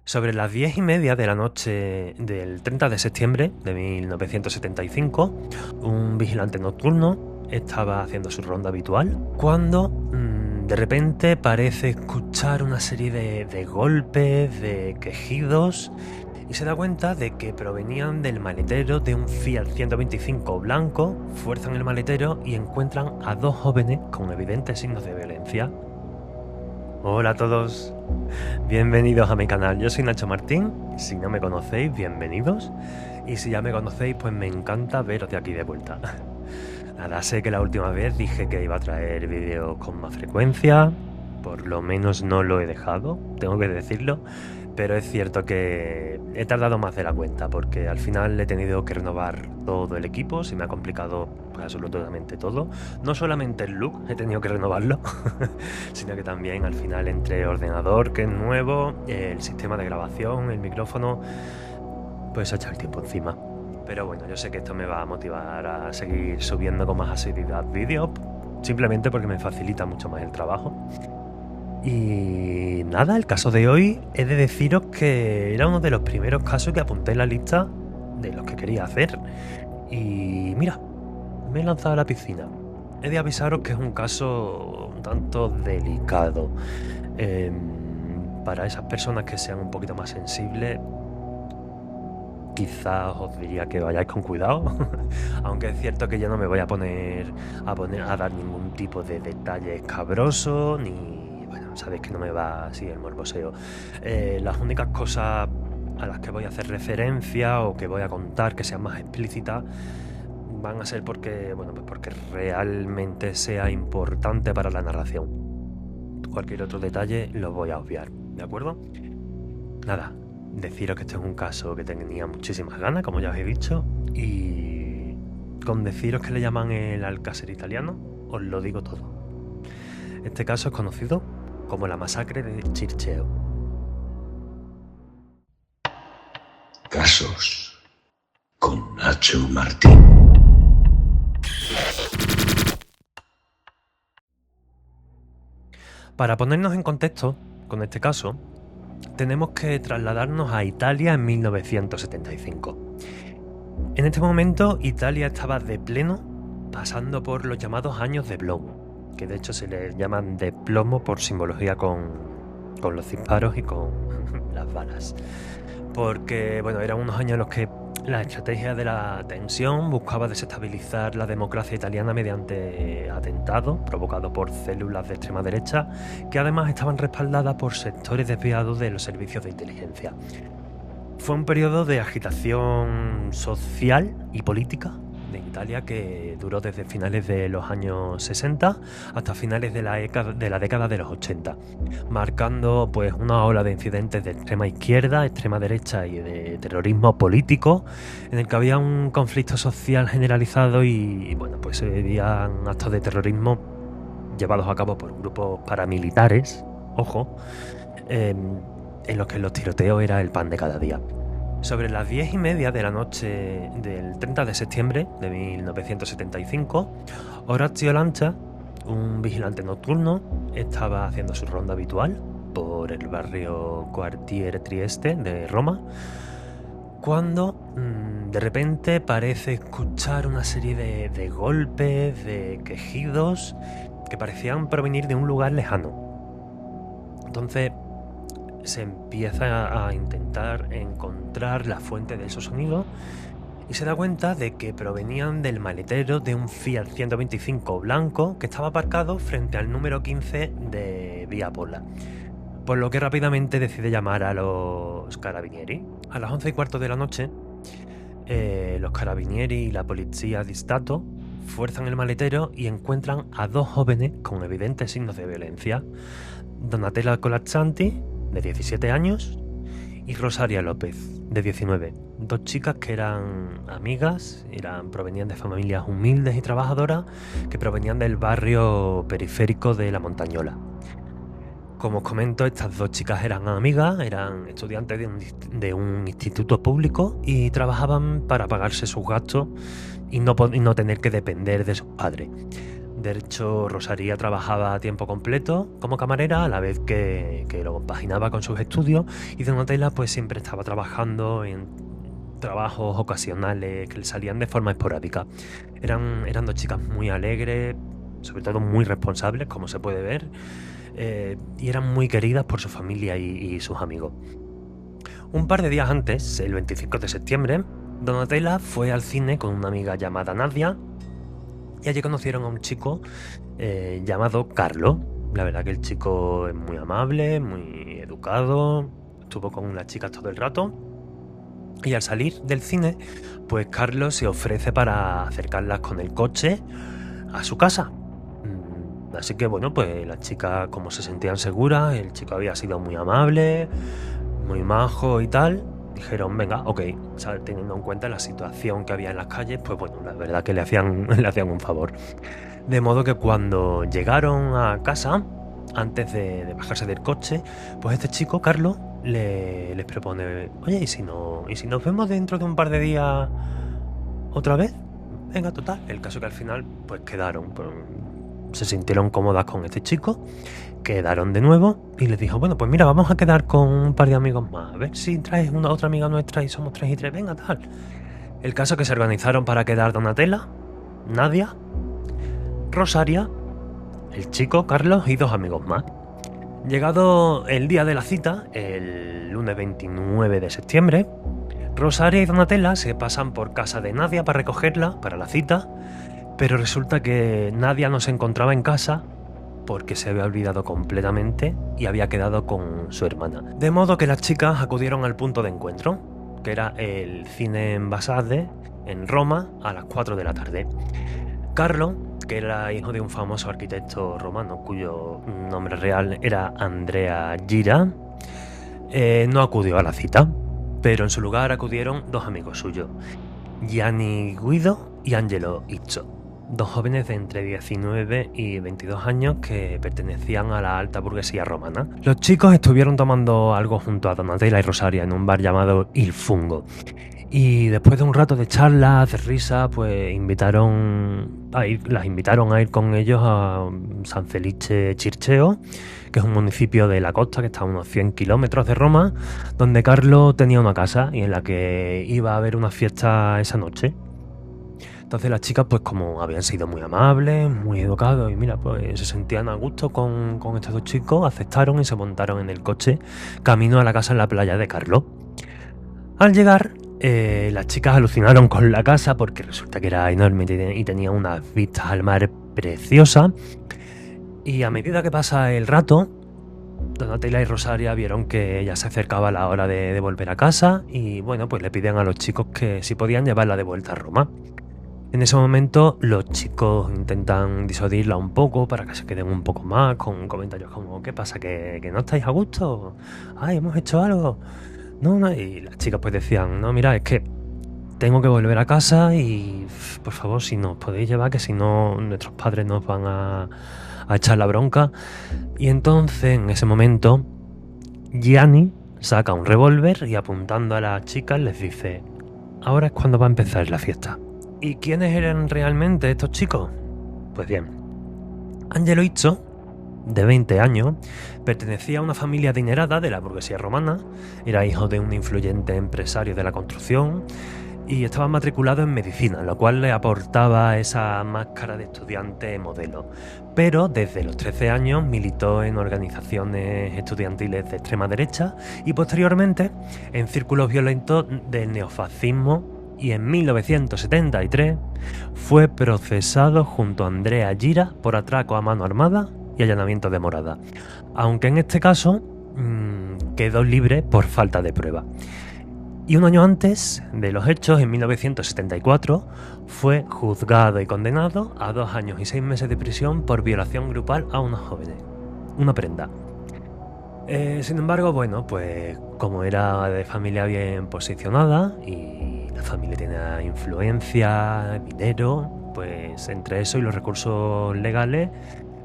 Sobre las 10:30 de la noche del 30 de septiembre de 1975, un vigilante nocturno estaba haciendo su ronda habitual cuando de repente parece escuchar una serie de golpes, de quejidos, y se da cuenta de que provenían del maletero de un Fiat 125 blanco. Fuerzan el maletero y encuentran a dos jóvenes con evidentes signos de violencia. Hola a todos. Bienvenidos a mi canal, yo soy Nacho Martín. Si no me conocéis, bienvenidos. Y si ya me conocéis, pues me encanta veros de aquí de vuelta. Nada, sé que la última vez dije que iba a traer vídeos con más frecuencia. Por lo menos no lo he dejado, tengo que decirlo. Pero es cierto que he tardado más de la cuenta, porque al final he tenido que renovar todo el equipo. Se me ha complicado pues, absolutamente todo. No solamente el look he tenido que renovarlo, sino que también al final entre ordenador, que es nuevo, el sistema de grabación, el micrófono, pues echar el tiempo encima. Pero bueno, yo sé que esto me va a motivar a seguir subiendo con más asiduidad vídeos, simplemente porque me facilita mucho más el trabajo. Y nada, el caso de hoy he de deciros que era uno de los primeros casos que apunté en la lista de los que quería hacer. Y mira, me he lanzado a la piscina. He de avisaros que es un caso un tanto delicado. Para esas personas que sean un poquito más sensibles, quizás os diría que vayáis con cuidado. Aunque es cierto que yo no me voy a poner a dar ningún tipo de detalle escabroso, ni bueno, sabéis que no me va así el morboseo. Las únicas cosas a las que voy a hacer referencia o que voy a contar que sean más explícitas van a ser porque, bueno, pues porque realmente sea importante para la narración. Cualquier otro detalle lo voy a obviar, ¿de acuerdo? Nada, deciros que este es un caso que tenía muchísimas ganas, como ya os he dicho, y con deciros que le llaman el Alcácer italiano, os lo digo todo. Este caso es conocido como la masacre de Chircheo. Casos con Nacho Martín. Para ponernos en contexto con este caso, tenemos que trasladarnos a Italia en 1975. En este momento, Italia estaba de pleno pasando por los llamados años de plomo, que de hecho se les llaman de plomo por simbología con los disparos y con las balas. Porque, bueno, eran unos años en los que la estrategia de la tensión buscaba desestabilizar la democracia italiana mediante atentados provocados por células de extrema derecha, que además estaban respaldadas por sectores desviados de los servicios de inteligencia. Fue un periodo de agitación social y política de Italia que duró desde finales de los años 60 hasta finales de la década de los 80, marcando pues una ola de incidentes de extrema izquierda, extrema derecha y de terrorismo político, en el que había un conflicto social generalizado y bueno, pues se vivían actos de terrorismo llevados a cabo por grupos paramilitares, ojo, en los que los tiroteos era el pan de cada día. Sobre las 10:30 de la noche del 30 de septiembre de 1975, Orazio Lancia, un vigilante nocturno, estaba haciendo su ronda habitual por el barrio Quartiere Trieste de Roma, cuando de repente parece escuchar una serie de golpes, de quejidos, que parecían provenir de un lugar lejano. Entonces se empieza a intentar encontrar la fuente de esos sonidos y se da cuenta de que provenían del maletero de un Fiat 125 blanco que estaba aparcado frente al número 15 de Vía Pola. Por lo que rápidamente decide llamar a los carabinieri. A las 11:15 de la noche, los carabinieri y la policía di Stato fuerzan el maletero y encuentran a dos jóvenes con evidentes signos de violencia: Donatella Colazzanti, de 17 años, y Rosaria López, de 19. Dos chicas que eran amigas, provenían de familias humildes y trabajadoras, que provenían del barrio periférico de La Montañola. Como os comento, estas dos chicas eran amigas, eran estudiantes de un instituto público y trabajaban para pagarse sus gastos y no tener que depender de sus padres. De hecho, Rosalía trabajaba a tiempo completo como camarera, a la vez que lo compaginaba con sus estudios, y Donatella pues siempre estaba trabajando en trabajos ocasionales que le salían de forma esporádica. Eran dos chicas muy alegres, sobre todo muy responsables, como se puede ver, y eran muy queridas por su familia y sus amigos. Un par de días antes, el 25 de septiembre, Donatella fue al cine con una amiga llamada Nadia, y allí conocieron a un chico llamado Carlo. La verdad que el chico es muy amable, muy educado, estuvo con las chicas todo el rato. Y al salir del cine, pues Carlos se ofrece para acercarlas con el coche a su casa. Así que bueno, pues las chicas, como se sentían seguras, el chico había sido muy amable, muy majo y tal, dijeron, venga, ok, o sea, teniendo en cuenta la situación que había en las calles, pues bueno, la verdad que le hacían un favor. De modo que cuando llegaron a casa, antes de bajarse del coche, pues este chico, Carlos, les propone, oye, ¿y si nos vemos dentro de un par de días otra vez? Venga, total. El caso que al final, pues quedaron, pues, se sintieron cómodas con este chico, quedaron de nuevo y les dijo, bueno, pues mira, vamos a quedar con un par de amigos más, a ver si traes una otra amiga nuestra y somos 3 y 3, venga, tal. El caso que se organizaron para quedar Donatella, Nadia, Rosaria, el chico, Carlos y 2 amigos más. Llegado el día de la cita, el lunes 29 de septiembre, Rosaria y Donatella se pasan por casa de Nadia para recogerla para la cita, pero resulta que Nadia no se encontraba en casa porque se había olvidado completamente y había quedado con su hermana. De modo que las chicas acudieron al punto de encuentro, que era el cine en Basade, en Roma, a las 4 de la tarde. Carlo, que era hijo de un famoso arquitecto romano cuyo nombre real era Andrea Gira, no acudió a la cita, pero en su lugar acudieron 2 amigos suyos, Gianni Guido y Angelo Izzo, 2 jóvenes de entre 19 y 22 años que pertenecían a la alta burguesía romana. Los chicos estuvieron tomando algo junto a Donatella y Rosaria en un bar llamado Il Fungo. Y después de un rato de charlas, de risa, pues las invitaron a ir con ellos a San Felice Circeo, que es un municipio de la costa que está a unos 100 kilómetros de Roma, donde Carlo tenía una casa y en la que iba a haber una fiesta esa noche. Entonces las chicas, pues como habían sido muy amables, muy educados y mira, pues se sentían a gusto con estos 2 chicos, aceptaron y se montaron en el coche camino a la casa en la playa de Carlo. Al llegar, las chicas alucinaron con la casa porque resulta que era enorme y tenía unas vistas al mar preciosas. Y a medida que pasa el rato, Donatella y Rosaria vieron que ya se acercaba la hora de volver a casa y bueno, pues le piden a los chicos que si podían llevarla de vuelta a Roma. En ese momento los chicos intentan disuadirla un poco para que se queden un poco más con comentarios como ¿qué pasa? ¿Que no estáis a gusto? ¡Ay, hemos hecho algo! No, y las chicas pues decían, no, mira, es que tengo que volver a casa y por favor, si nos podéis llevar, que si no nuestros padres nos van a echar la bronca. Y entonces, en ese momento, Gianni saca un revólver y apuntando a las chicas les dice, ahora es cuando va a empezar la fiesta. ¿Y quiénes eran realmente estos chicos? Pues bien, Angelo Izzo, de 20 años, pertenecía a una familia adinerada de la burguesía romana, era hijo de un influyente empresario de la construcción y estaba matriculado en medicina, lo cual le aportaba esa máscara de estudiante modelo. Pero desde los 13 años militó en organizaciones estudiantiles de extrema derecha y posteriormente en círculos violentos del neofascismo, y en 1973 fue procesado junto a Andrea Gira por atraco a mano armada y allanamiento de morada, aunque en este caso quedó libre por falta de prueba. Y un año antes de los hechos, en 1974, fue juzgado y condenado a 2 años y 6 meses de prisión por violación grupal a unos jóvenes, una prenda. Sin embargo, bueno, pues como era de familia bien posicionada y la familia tenía influencia, dinero, pues entre eso y los recursos legales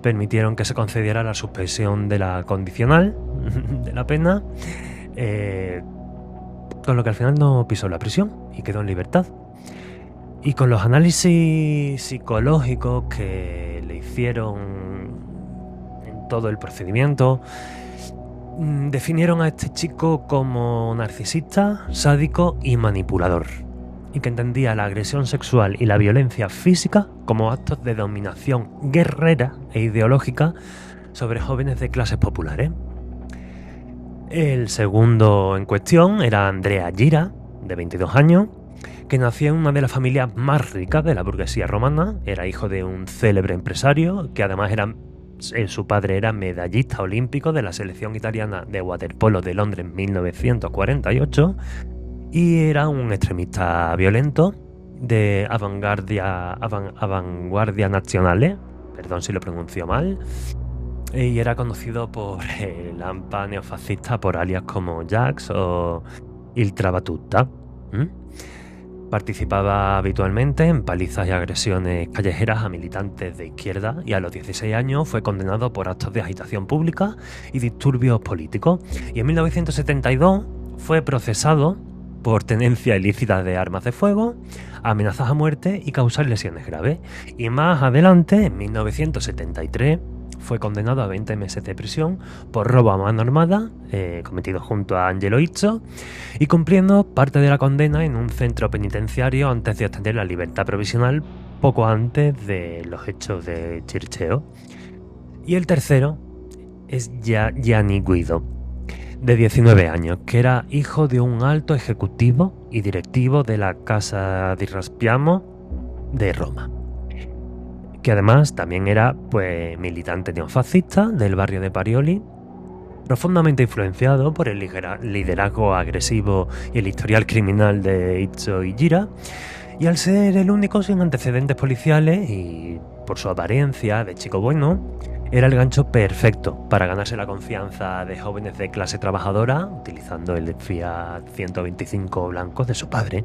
permitieron que se concediera la suspensión de la condicional de la pena, con lo que al final no pisó la prisión y quedó en libertad. Y con los análisis psicológicos que le hicieron en todo el procedimiento, definieron a este chico como narcisista, sádico y manipulador, y que entendía la agresión sexual y la violencia física como actos de dominación guerrera e ideológica sobre jóvenes de clases populares. El segundo en cuestión era Andrea Gira, de 22 años, que nació en una de las familias más ricas de la burguesía romana. Era hijo de un célebre empresario, que además su padre era medallista olímpico de la selección italiana de waterpolo de Londres en 1948, y era un extremista violento de Avanguardia Nazionale, perdón si lo pronuncio mal, y era conocido por el AMPA neofascista por alias como Jax o Il Trabatutta. Participaba habitualmente en palizas y agresiones callejeras a militantes de izquierda, y a los 16 años fue condenado por actos de agitación pública y disturbios políticos, y en 1972 fue procesado por tenencia ilícita de armas de fuego, amenazas a muerte y causar lesiones graves, y más adelante, en 1973, fue condenado a 20 meses de prisión por robo a mano armada, cometido junto a Angelo Izzo, y cumpliendo parte de la condena en un centro penitenciario antes de obtener la libertad provisional poco antes de los hechos de Chircheo. Y el tercero es Gianni Guido, de 19 años, que era hijo de un alto ejecutivo y directivo de la Casa di Raspiamo de Roma, que además también era militante neofascista del barrio de Parioli, profundamente influenciado por el liderazgo agresivo y el historial criminal de Izzo y Gira, y al ser el único sin antecedentes policiales y por su apariencia de chico bueno, era el gancho perfecto para ganarse la confianza de jóvenes de clase trabajadora utilizando el Fiat 125 blanco de su padre.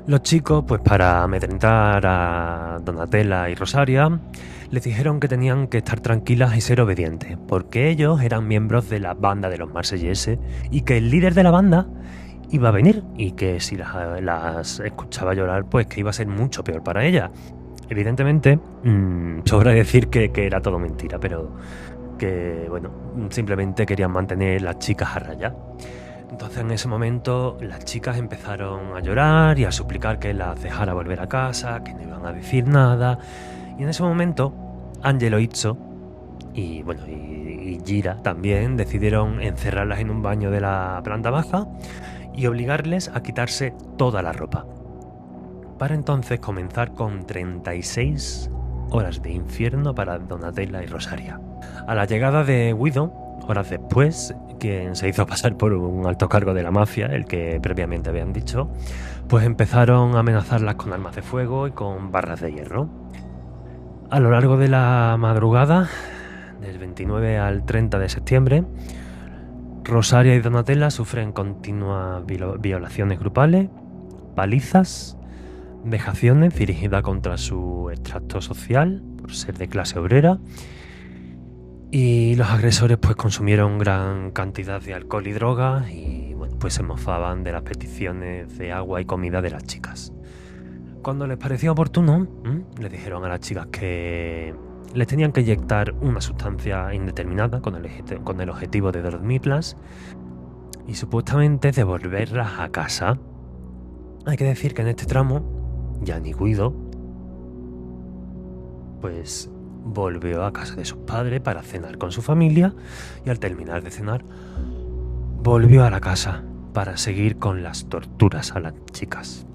Los chicos, pues para amedrentar a Donatella y Rosaria, les dijeron que tenían que estar tranquilas y ser obedientes, porque ellos eran miembros de la banda de los marselleses y que el líder de la banda iba a venir, y que si las escuchaba llorar, pues que iba a ser mucho peor para ellas. Evidentemente, sobra decir que era todo mentira, pero que, bueno, simplemente querían mantener las chicas a raya. Entonces, en ese momento, las chicas empezaron a llorar y a suplicar que las dejara volver a casa, que no iban a decir nada. Y en ese momento, Angelo Izzo y Gira también decidieron encerrarlas en un baño de la planta baja y obligarles a quitarse toda la ropa, para entonces comenzar con 36 horas de infierno para Donatella y Rosaria. A la llegada de Guido, horas después, quien se hizo pasar por un alto cargo de la mafia, el que previamente habían dicho, pues empezaron a amenazarlas con armas de fuego y con barras de hierro. A lo largo de la madrugada, del 29 al 30 de septiembre, Rosaria y Donatella sufren continuas violaciones grupales, palizas, vejaciones dirigidas contra su extracto social por ser de clase obrera, y los agresores pues consumieron gran cantidad de alcohol y drogas y pues se mofaban de las peticiones de agua y comida de las chicas. Cuando les pareció oportuno, les dijeron a las chicas que les tenían que inyectar una sustancia indeterminada con el objetivo de dormirlas y supuestamente devolverlas a casa. Hay que decir que en este tramo Gianni Guido pues volvió a casa de sus padres para cenar con su familia, y al terminar de cenar volvió a la casa para seguir con las torturas a las chicas.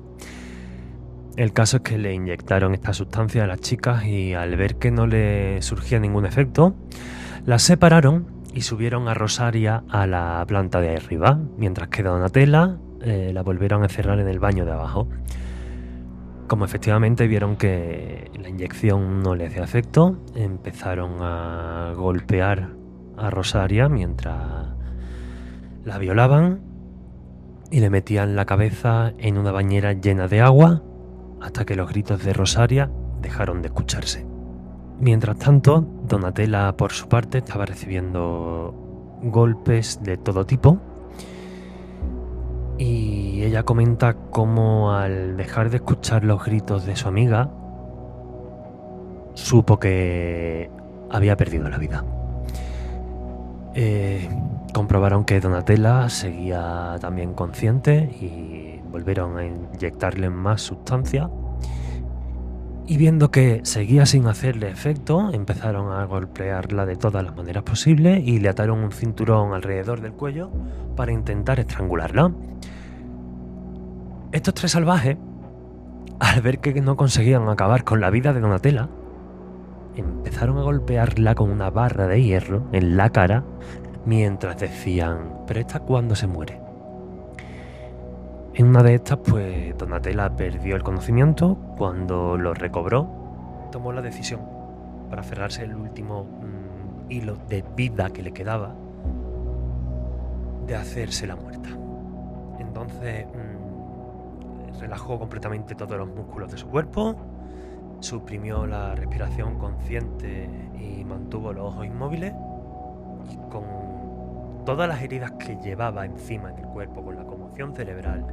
El caso es que le inyectaron esta sustancia a las chicas y al ver que no le surgía ningún efecto, las separaron y subieron a Rosaria a la planta de arriba, mientras que Donatella la volvieron a encerrar en el baño de abajo. Como efectivamente vieron que la inyección no le hacía efecto, empezaron a golpear a Rosaria mientras la violaban y le metían la cabeza en una bañera llena de agua hasta que los gritos de Rosaria dejaron de escucharse. Mientras tanto, Donatella, por su parte, estaba recibiendo golpes de todo tipo. Y ella comenta cómo al dejar de escuchar los gritos de su amiga, supo que había perdido la vida. Comprobaron que Donatella seguía también consciente y volvieron a inyectarle más sustancia. Y viendo que seguía sin hacerle efecto, empezaron a golpearla de todas las maneras posibles y le ataron un cinturón alrededor del cuello para intentar estrangularla. Estos tres salvajes, al ver que no conseguían acabar con la vida de Donatella, empezaron a golpearla con una barra de hierro en la cara mientras decían: ¿pero esta cuándo se muere? En una de estas, pues Donatella perdió el conocimiento. Cuando lo recobró, tomó la decisión, para aferrarse el último hilo de vida que le quedaba, de hacerse la muerta. Entonces relajó completamente todos los músculos de su cuerpo, suprimió la respiración consciente y mantuvo los ojos inmóviles, y con todas las heridas que llevaba encima en el cuerpo, con la conmoción cerebral,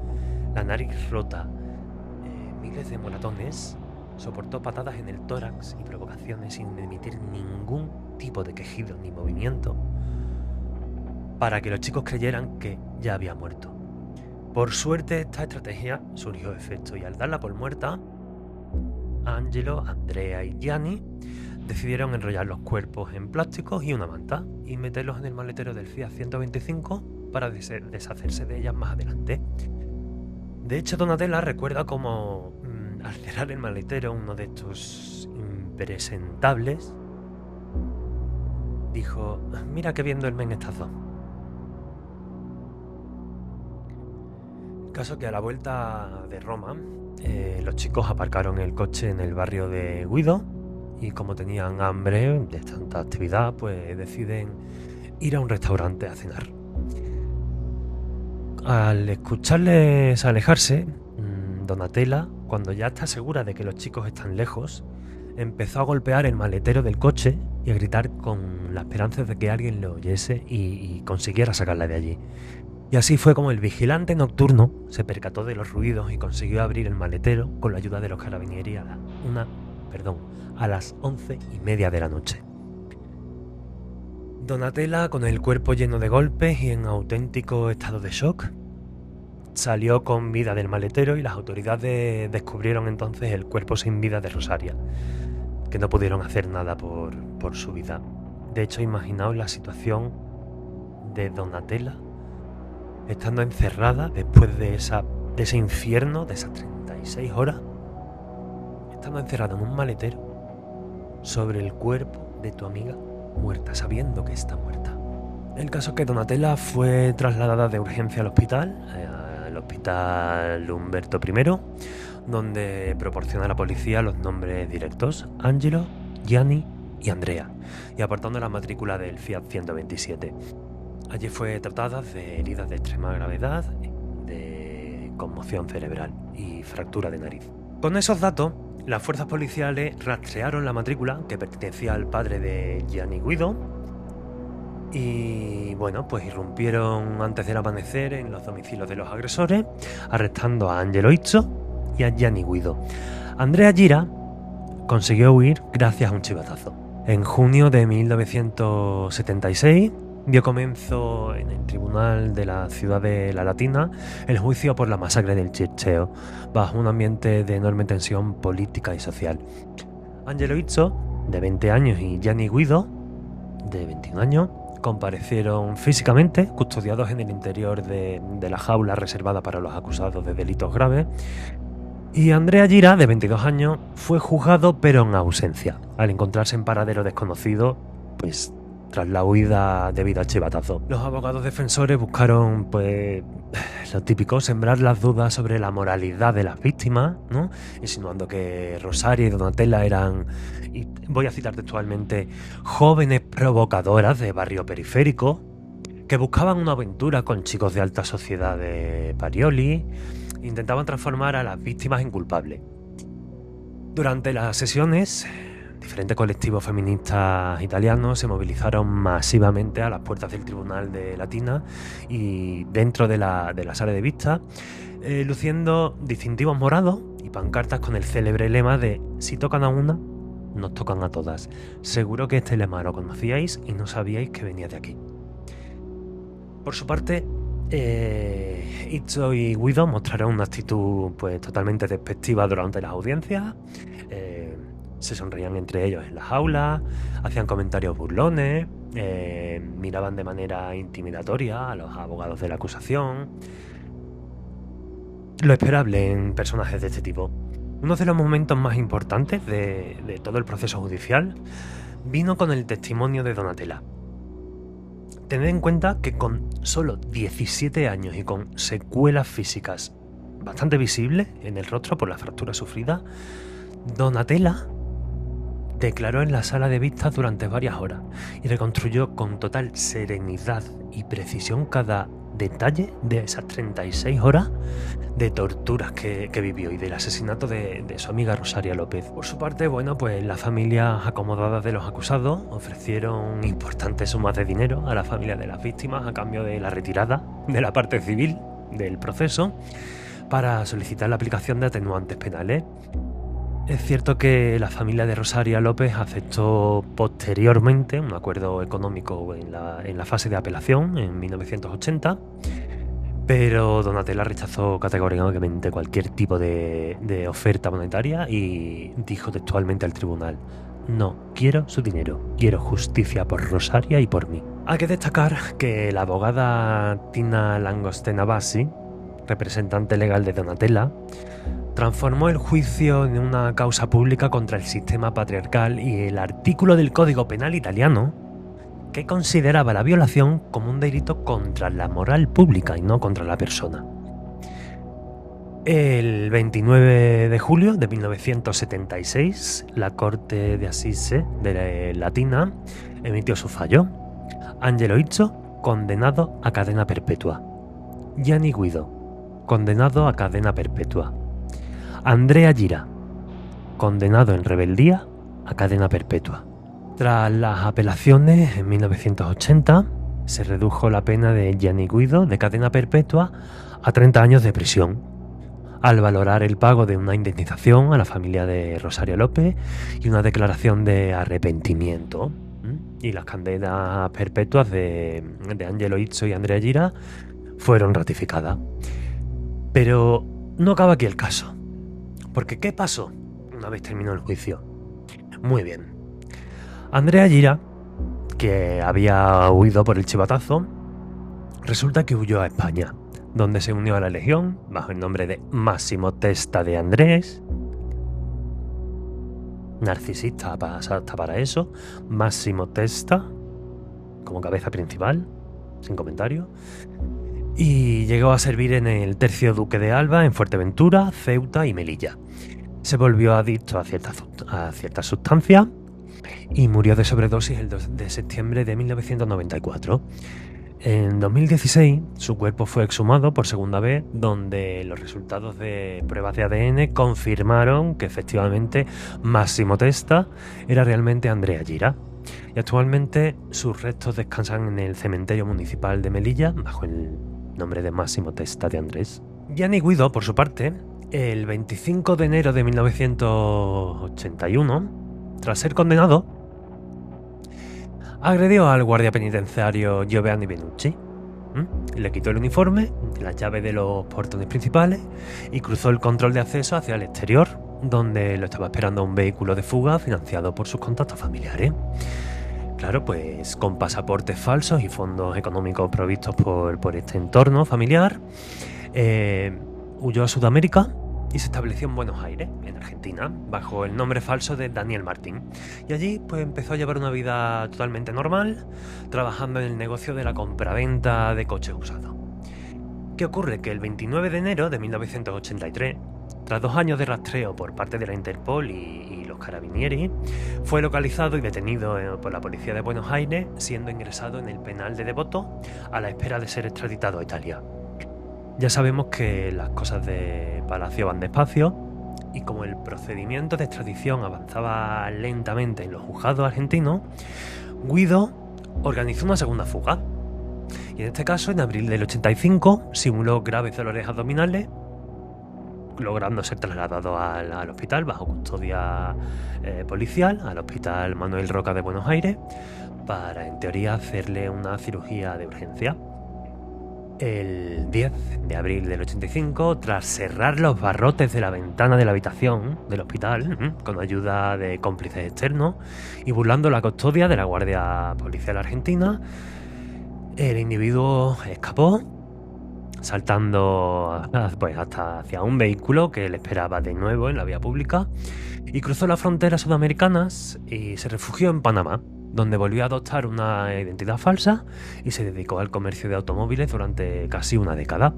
la nariz rota, miles de moratones, soportó patadas en el tórax y provocaciones sin emitir ningún tipo de quejido ni movimiento, para que los chicos creyeran que ya había muerto. Por suerte, esta estrategia surgió efecto, y al darla por muerta, Angelo, Andrea y Gianni decidieron enrollar los cuerpos en plásticos y una manta y meterlos en el maletero del Fiat 125 para deshacerse de ellas más adelante. De hecho, Donatella recuerda cómo al cerrar el maletero, uno de estos impresentables dijo: «Mira qué bien duermen estas dos». El caso que a la vuelta de Roma, los chicos aparcaron el coche en el barrio de Guido, y como tenían hambre de tanta actividad, pues deciden ir a un restaurante a cenar. Al escucharles alejarse, Donatella, cuando ya está segura de que los chicos están lejos, empezó a golpear el maletero del coche y a gritar con la esperanza de que alguien lo oyese y consiguiera sacarla de allí. Y así fue como el vigilante nocturno se percató de los ruidos y consiguió abrir el maletero con la ayuda de los carabinieri a las 11:30 de la noche. Donatella, con el cuerpo lleno de golpes y en auténtico estado de shock, salió con vida del maletero, y las autoridades descubrieron entonces el cuerpo sin vida de Rosaria, que no pudieron hacer nada por su vida. De hecho, imaginaos la situación de Donatella estando encerrada después de ese infierno, de esas 36 horas, estando encerrada en un maletero sobre el cuerpo de tu amiga muerta, sabiendo que está muerta. El caso es que Donatella fue trasladada de urgencia al hospital Umberto I, donde proporciona a la policía los nombres directos: Angelo, Gianni y Andrea, y apartando la matrícula del Fiat 127. Allí fue tratada de heridas de extrema gravedad, de conmoción cerebral y fractura de nariz. Con esos datos, las fuerzas policiales rastrearon la matrícula, que pertenecía al padre de Gianni Guido, y bueno, pues irrumpieron antes del amanecer en los domicilios de los agresores, arrestando a Angelo Izzo y a Gianni Guido. Andrea Gira consiguió huir gracias a un chivatazo. En junio de 1976 dio comienzo en el tribunal de la ciudad de La Latina el juicio por la masacre del Chircheo, bajo un ambiente de enorme tensión política y social. Angelo Izzo, de 20 años, y Gianni Guido, de 21 años, comparecieron físicamente, custodiados en el interior de la jaula reservada para los acusados de delitos graves. Y Andrea Gira, de 22 años, fue juzgado pero en ausencia, al encontrarse en paradero desconocido, pues tras la huida debido al chivatazo. Los abogados defensores buscaron, pues, lo típico: sembrar las dudas sobre la moralidad de las víctimas, ¿no?, insinuando que Rosaria y Donatella eran, y voy a citar textualmente, jóvenes provocadoras de barrio periférico que buscaban una aventura con chicos de alta sociedad de Parioli. Intentaban transformar a las víctimas en culpables. Durante las sesiones, diferentes colectivos feministas italianos se movilizaron masivamente a las puertas del Tribunal de Latina y dentro de la sala de vista, luciendo distintivos morados y pancartas con el célebre lema de: si tocan a una, nos tocan a todas. Seguro que este lema lo conocíais y no sabíais que venía de aquí. Por su parte, Itzo y Guido mostraron una actitud pues totalmente despectiva durante las audiencias. Se sonreían entre ellos en las aulas, hacían comentarios burlones, miraban de manera intimidatoria a los abogados de la acusación. Lo esperable en personajes de este tipo. Uno de los momentos más importantes de todo el proceso judicial vino con el testimonio de Donatella. Tened en cuenta que con solo 17 años y con secuelas físicas bastante visibles en el rostro por la fractura sufrida, Donatella declaró en la sala de vistas durante varias horas y reconstruyó con total serenidad y precisión cada detalle de esas 36 horas de torturas que vivió y del asesinato de su amiga Rosaria López. Por su parte, bueno, pues las familias acomodadas de los acusados ofrecieron importantes sumas de dinero a la familia de las víctimas a cambio de la retirada de la parte civil del proceso para solicitar la aplicación de atenuantes penales. Es cierto que la familia de Rosaria López aceptó posteriormente un acuerdo económico en la fase de apelación en 1980, pero Donatella rechazó categóricamente cualquier tipo de oferta monetaria y dijo textualmente al tribunal: no quiero su dinero, quiero justicia por Rosaria y por mí. Hay que destacar que la abogada Tina Langostena Bassi, representante legal de Donatella, transformó el juicio en una causa pública contra el sistema patriarcal y el artículo del Código Penal italiano que consideraba la violación como un delito contra la moral pública y no contra la persona. El 29 de julio de 1976, la Corte de Assise de Latina emitió su fallo. Angelo Izzo, condenado a cadena perpetua. Gianni Guido, condenado a cadena perpetua. Andrea Gira, condenado en rebeldía a cadena perpetua. Tras las apelaciones, en 1980, se redujo la pena de Gianni Guido de cadena perpetua a 30 años de prisión, al valorar el pago de una indemnización a la familia de Rosario López y una declaración de arrepentimiento. Y las condenas perpetuas de Angelo Izzo y Andrea Gira fueron ratificadas. Pero no acaba aquí el caso. Porque ¿qué pasó una vez terminó el juicio? Muy bien. Andrea Gira, que había huido por el chivatazo, resulta que huyó a España, donde se unió a la Legión bajo el nombre de Massimo Testa de Andrés. Narcisista hasta para eso. Massimo Testa como cabeza principal, sin comentario. Y llegó a servir en el Tercio Duque de Alba, en Fuerteventura, Ceuta y Melilla. Se volvió adicto a ciertas sustancias y murió de sobredosis el 2 de septiembre de 1994. En 2016, su cuerpo fue exhumado por segunda vez, donde los resultados de pruebas de ADN confirmaron que efectivamente Massimo Testa era realmente Andrea Gira. Y actualmente sus restos descansan en el cementerio municipal de Melilla, bajo el nombre de Massimo Testa de Andrés. Gianni Guido, por su parte, el 25 de enero de 1981, tras ser condenado, agredió al guardia penitenciario Giovanni Benucci. Le quitó el uniforme, las llaves de los portones principales y cruzó el control de acceso hacia el exterior, donde lo estaba esperando un vehículo de fuga financiado por sus contactos familiares. Claro, pues con pasaportes falsos y fondos económicos provistos por este entorno familiar, huyó a Sudamérica y se estableció en Buenos Aires, en Argentina, bajo el nombre falso de Daniel Martín. Y allí pues empezó a llevar una vida totalmente normal, trabajando en el negocio de la compraventa de coches usados. ¿Qué ocurre? Que el 29 de enero de 1983, tras 2 años de rastreo por parte de la Interpol y los Carabinieri, fue localizado y detenido por la policía de Buenos Aires, siendo ingresado en el penal de Devoto a la espera de ser extraditado a Italia. Ya sabemos que las cosas de Palacio van despacio y como el procedimiento de extradición avanzaba lentamente en los juzgados argentinos, Guido organizó una segunda fuga. Y en este caso, en abril del 85, simuló graves dolores abdominales, logrando ser trasladado al hospital bajo custodia policial, al Hospital Manuel Roca de Buenos Aires, para en teoría hacerle una cirugía de urgencia. El 10 de abril del 85, tras cerrar los barrotes de la ventana de la habitación del hospital, con ayuda de cómplices externos y burlando la custodia de la Guardia Policial Argentina, el individuo escapó, saltando pues, hasta hacia un vehículo que le esperaba de nuevo en la vía pública, y cruzó las fronteras sudamericanas y se refugió en Panamá, donde volvió a adoptar una identidad falsa y se dedicó al comercio de automóviles durante casi una década.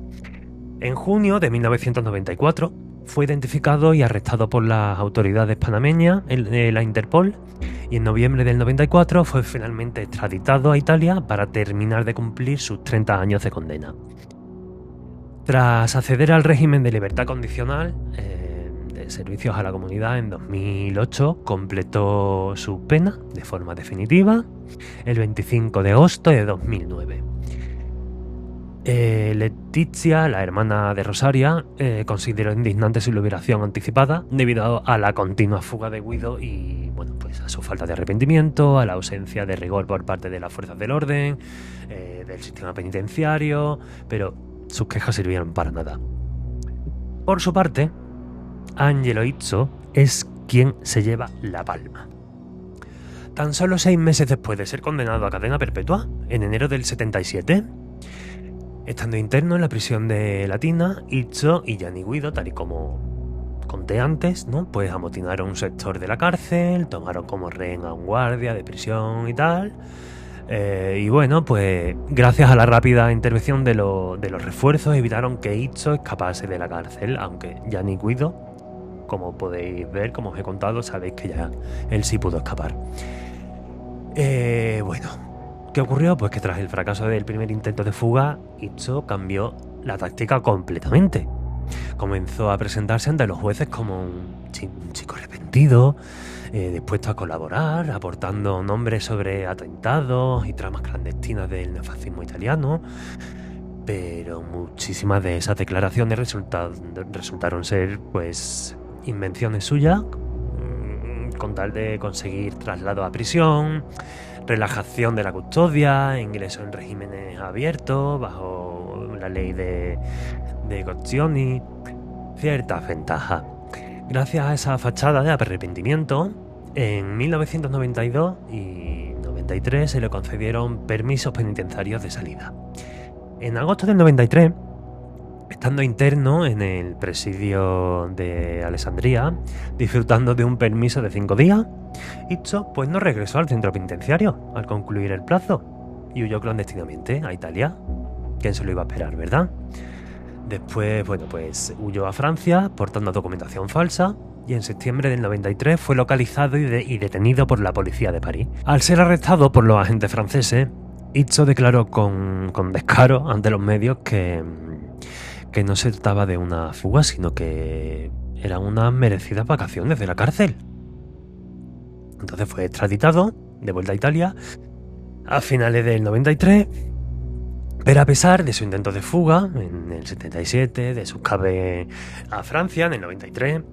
En junio de 1994 fue identificado y arrestado por las autoridades panameñas, la Interpol, y en noviembre del 94 fue finalmente extraditado a Italia para terminar de cumplir sus 30 años de condena. Tras acceder al régimen de libertad condicional de servicios a la comunidad en 2008, completó su pena de forma definitiva el 25 de agosto de 2009. Letizia, la hermana de Rosaria, consideró indignante su liberación anticipada debido a la continua fuga de Guido y bueno, pues a su falta de arrepentimiento, a la ausencia de rigor por parte de las fuerzas del orden, del sistema penitenciario, pero sus quejas sirvieron para nada. Por su parte, Angelo Izzo es quien se lleva la palma. Tan solo 6 meses después de ser condenado a cadena perpetua, en enero del 77, estando interno en la prisión de Latina, Izzo y Gianni Guido, tal y como conté antes, ¿no? Pues amotinaron un sector de la cárcel, tomaron como rehén a un guardia de prisión y tal. Y bueno, pues gracias a la rápida intervención de los refuerzos evitaron que Izzo escapase de la cárcel, aunque Gianni Guido, como podéis ver, como os he contado, sabéis que ya él sí pudo escapar. Bueno, ¿qué ocurrió? Pues que tras el fracaso del primer intento de fuga, Izzo cambió la táctica completamente. Comenzó a presentarse ante los jueces como un chico arrepentido, dispuesto a colaborar, aportando nombres sobre atentados y tramas clandestinas del neofascismo italiano, pero muchísimas de esas declaraciones resultaron ser pues invenciones suyas, con tal de conseguir traslado a prisión, relajación de la custodia, ingreso en regímenes abiertos bajo la ley de Coccioni, ciertas ventajas. Gracias a esa fachada de arrepentimiento, en 1992 y 93 se le concedieron permisos penitenciarios de salida. En agosto del 93, estando interno en el presidio de Alessandria, disfrutando de un permiso de 5 días, Izzo pues no regresó al centro penitenciario al concluir el plazo y huyó clandestinamente a Italia. ¿Quién se lo iba a esperar, verdad? Después, bueno, pues huyó a Francia portando documentación falsa y en septiembre del 93 fue localizado y detenido por la policía de París. Al ser arrestado por los agentes franceses, Izzo declaró con descaro ante los medios que no se trataba de una fuga, sino que eran unas merecidas vacaciones de la cárcel. Entonces fue extraditado de vuelta a Italia a finales del 93. Pero a pesar de su intento de fuga en el 77, de su escape a Francia en el 93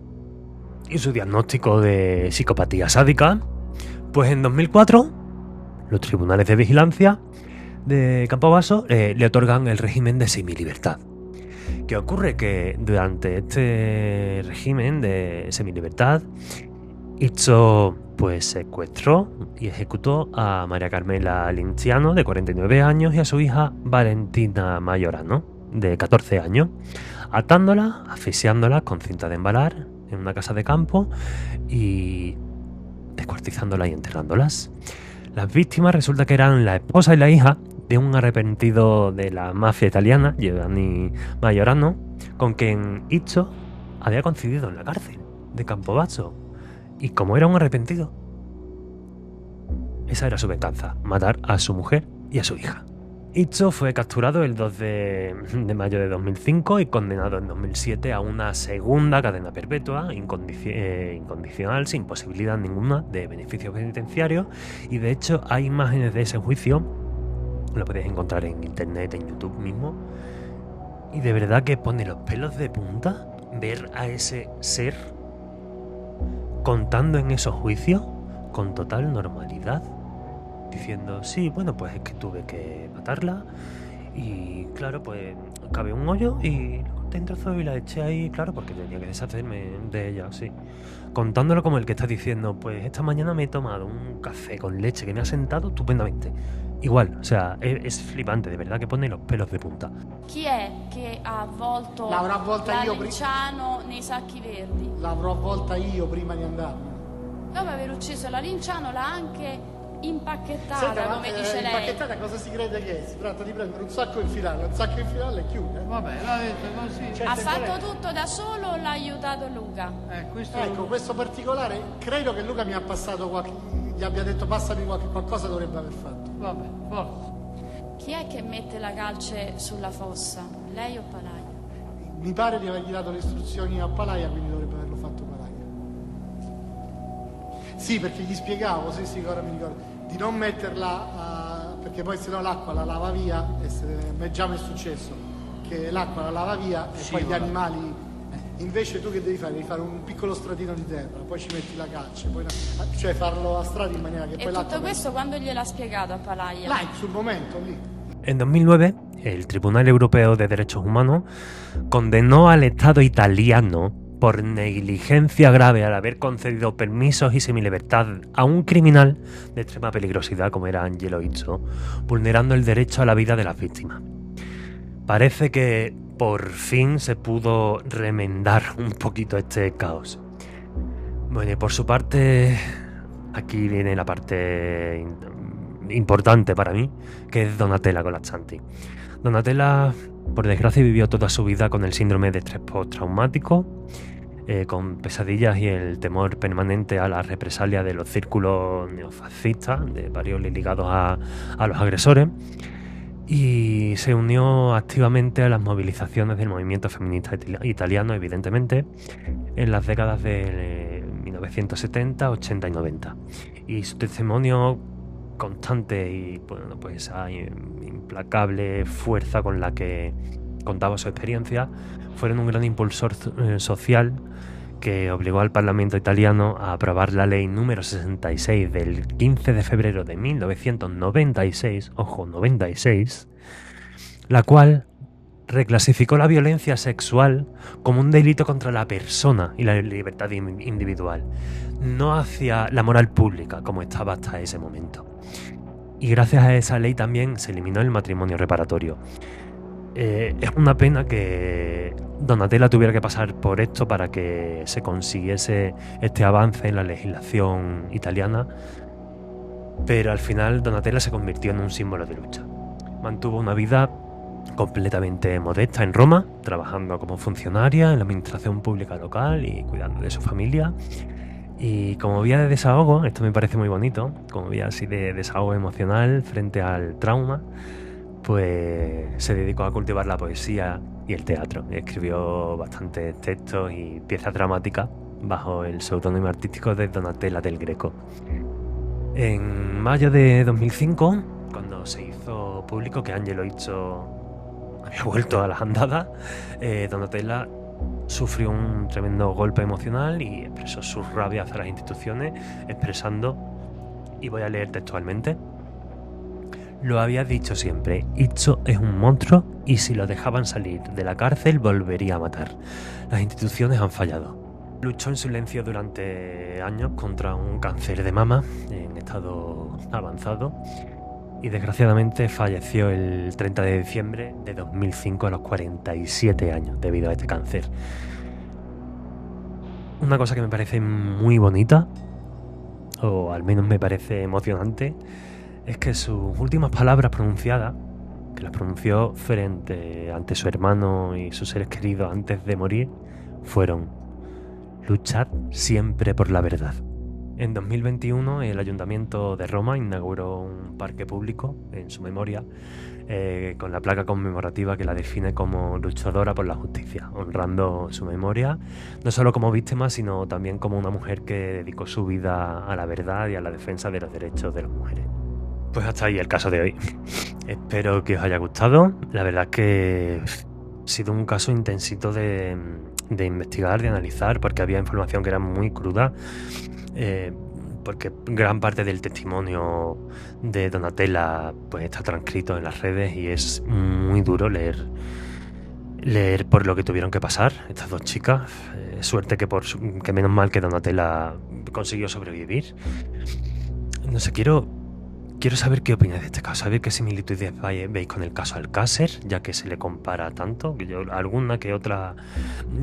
y su diagnóstico de psicopatía sádica, pues en 2004 los tribunales de vigilancia de Campobasso le otorgan el régimen de semilibertad. ¿Qué ocurre? Que durante este régimen de semilibertad, Izzo pues secuestró y ejecutó a María Carmela Linciano, de 49 años, y a su hija Valentina Majorano, de 14 años, atándolas, asfixiándolas con cinta de embalar en una casa de campo y descuartizándolas y enterrándolas. Las víctimas resulta que eran la esposa y la hija de un arrepentido de la mafia italiana, Giovanni Majorano, con quien Izzo había coincidido en la cárcel de Campobasso. Y como era un arrepentido, esa era su venganza, matar a su mujer y a su hija. Izzo fue capturado el 2 de mayo de 2005 y condenado en 2007 a una segunda cadena perpetua incondicional, sin posibilidad ninguna de beneficio penitenciario. Y de hecho hay imágenes de ese juicio, lo podéis encontrar en internet, en YouTube mismo, y de verdad que pone los pelos de punta ver a ese ser contando en esos juicios con total normalidad, diciendo, sí, bueno, pues es que tuve que matarla y claro, pues cavé un hoyo y la corté en trozos y la eché ahí, claro, porque tenía que deshacerme de ella, sí. Contándolo como el que está diciendo, pues esta mañana me he tomado un café con leche que me ha sentado estupendamente. Igual, o sea, es flipante, de verdad que pone los pelos de punta. Chi è che ha avvolto L'avrò avvolta la io Linciano nei sacchi verdi? L'avrò avvolta io prima di andarmene. Dopo aver ucciso la Linciano l'ha anche impacchettata, Senta, ma, come dice lei. impacchettata cosa si crede che è? Si tratta di prendere un sacco e infilarlo e chiude. Vabbè, l'ha detto così. Cioè, Ha se fatto lei- tutto da solo o l'ha aiutato Luca? Ecco, questo particolare, credo che Luca mi ha passato gli abbia detto passami qualcosa dovrebbe aver fatto. Vabbè, forza. Chi è che mette la calce sulla fossa? Lei o Palaia? Mi pare di avergli dato le istruzioni a Palaia, quindi dovrebbe averlo fatto Palaia. Sì, perché gli spiegavo, sì, ora mi ricordo, di non metterla, perché poi sennò l'acqua la lava via, e già mi è successo, che l'acqua la lava via e poi gli animali... Invece tu che devi fare? Devi fare un piccolo stradino di terra, poi ci metti la calce, cioè farlo a strada in maniera che E poi l'acqua... tutto questo quando gliel'ha spiegato a Palaia? Là, sul momento, lì. En 2009, el Tribunal Europeo de Derechos Humanos condenó al Estado italiano por negligencia grave al haber concedido permisos y semilibertad a un criminal de extrema peligrosidad como era Angelo Izzo, vulnerando el derecho a la vida de las víctimas. Parece que por fin se pudo remendar un poquito este caos. Bueno, y por su parte, aquí viene la parte importante para mí, que es Donatella Colazzanti. Donatella, por desgracia, vivió toda su vida con el síndrome de estrés postraumático, con pesadillas y el temor permanente a la represalia de los círculos neofascistas, de varios ligados a los agresores, y se unió activamente a las movilizaciones del movimiento feminista italiano, evidentemente, en las décadas de 1970, 80 y 90. Y su testimonio constante y bueno, pues esa implacable fuerza con la que contaba su experiencia fueron un gran impulsor social que obligó al Parlamento italiano a aprobar la ley número 66 del 15 de febrero de 1996, ojo, 96, la cual reclasificó la violencia sexual como un delito contra la persona y la libertad individual, no hacia la moral pública como estaba hasta ese momento. Y gracias a esa ley también se eliminó el matrimonio reparatorio. Es una pena que Donatella tuviera que pasar por esto para que se consiguiese este avance en la legislación italiana, pero al final Donatella se convirtió en un símbolo de lucha. Mantuvo una vida completamente modesta en Roma, trabajando como funcionaria en la administración pública local y cuidando de su familia. Y como vía de desahogo, esto me parece muy bonito, como vía así de desahogo emocional frente al trauma, pues se dedicó a cultivar la poesía y el teatro. Escribió bastantes textos y piezas dramáticas bajo el seudónimo artístico de Donatella del Greco. En mayo de 2005, cuando se hizo público que Angelo Izzo había vuelto a las andadas, Donatella sufrió un tremendo golpe emocional y expresó su rabia hacia las instituciones, expresando, y voy a leer textualmente: lo había dicho siempre, Izzo es un monstruo y si lo dejaban salir de la cárcel volvería a matar. Las instituciones han fallado. Luchó en silencio durante años contra un cáncer de mama en estado avanzado y desgraciadamente falleció el 30 de diciembre de 2005 a los 47 años debido a este cáncer. Una cosa que me parece muy bonita, o al menos me parece emocionante, es que sus últimas palabras pronunciadas, que las pronunció ante su hermano y sus seres queridos antes de morir, fueron: luchad siempre por la verdad. En 2021 el Ayuntamiento de Roma inauguró un parque público en su memoria, con la placa conmemorativa que la define como luchadora por la justicia, honrando su memoria, no solo como víctima, sino también como una mujer que dedicó su vida a la verdad y a la defensa de los derechos de las mujeres. Pues hasta ahí el caso de hoy. Espero que os haya gustado. La verdad es que ha sido un caso intensito de de investigar, de analizar, porque había información que era muy cruda, porque gran parte del testimonio de Donatella pues está transcrito en las redes y es muy duro leer por lo que tuvieron que pasar estas dos chicas. Suerte que menos mal que Donatella consiguió sobrevivir. No sé, quiero saber qué opináis de este caso, saber qué similitudes veis con el caso Alcácer, ya que se le compara tanto, que yo alguna que otra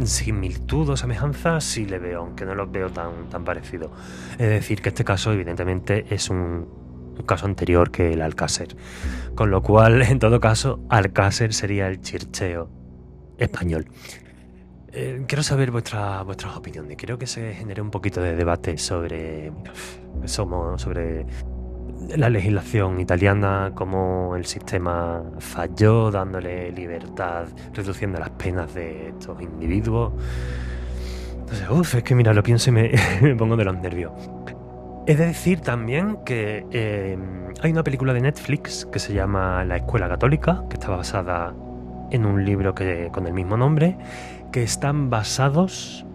similitud o semejanza sí le veo, aunque no los veo tan parecidos. Es decir, que este caso evidentemente es un caso anterior que el Alcácer, con lo cual, en todo caso, Alcácer sería el Chircheo español. Quiero saber vuestras opiniones. Quiero que se genere un poquito de debate sobre la legislación italiana, cómo el sistema falló dándole libertad, reduciendo las penas de estos individuos. Entonces, es que mira, lo pienso y me pongo de los nervios. He de decir también que hay una película de Netflix que se llama La Escuela Católica, que está basada en un libro con el mismo nombre, que están basados,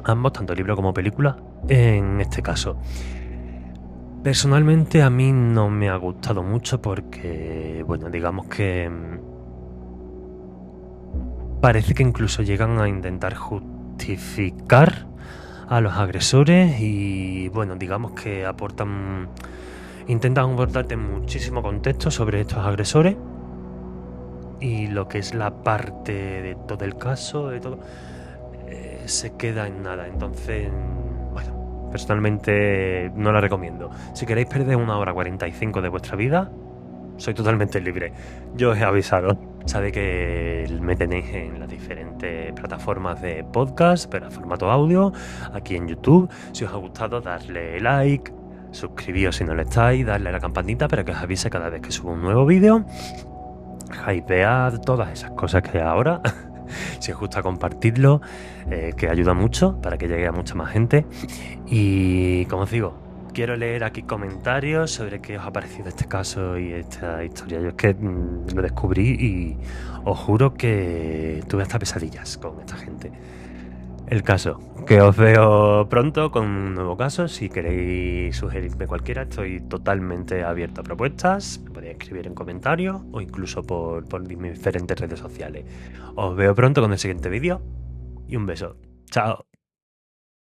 ambos, tanto libro como película, en este caso. Personalmente a mí no me ha gustado mucho porque, bueno, digamos que parece que incluso llegan a intentar justificar a los agresores y, bueno, digamos que intentan aportarte muchísimo contexto sobre estos agresores y lo que es la parte de todo el caso, de todo, se queda en nada. Entonces, bueno, personalmente no la recomiendo. Si queréis perder 1 hora 45 de vuestra vida, soy totalmente libre. Yo os he avisado. Sabéis que me tenéis en las diferentes plataformas de podcast, pero en formato audio, aquí en YouTube. Si os ha gustado, darle like, suscribíos si no lo estáis, darle a la campanita para que os avise cada vez que subo un nuevo vídeo. Hypead, todas esas cosas que hay ahora. Si os gusta, compartidlo, que ayuda mucho para que llegue a mucha más gente. Y como os digo, quiero leer aquí comentarios sobre qué os ha parecido este caso y esta historia. Yo es que lo descubrí y os juro que tuve hasta pesadillas con esta gente. El caso, que os veo pronto con un nuevo caso. Si queréis sugerirme cualquiera, estoy totalmente abierto a propuestas. Me podéis escribir en comentarios o incluso por mis diferentes redes sociales. Os veo pronto con el siguiente vídeo y un beso. Chao.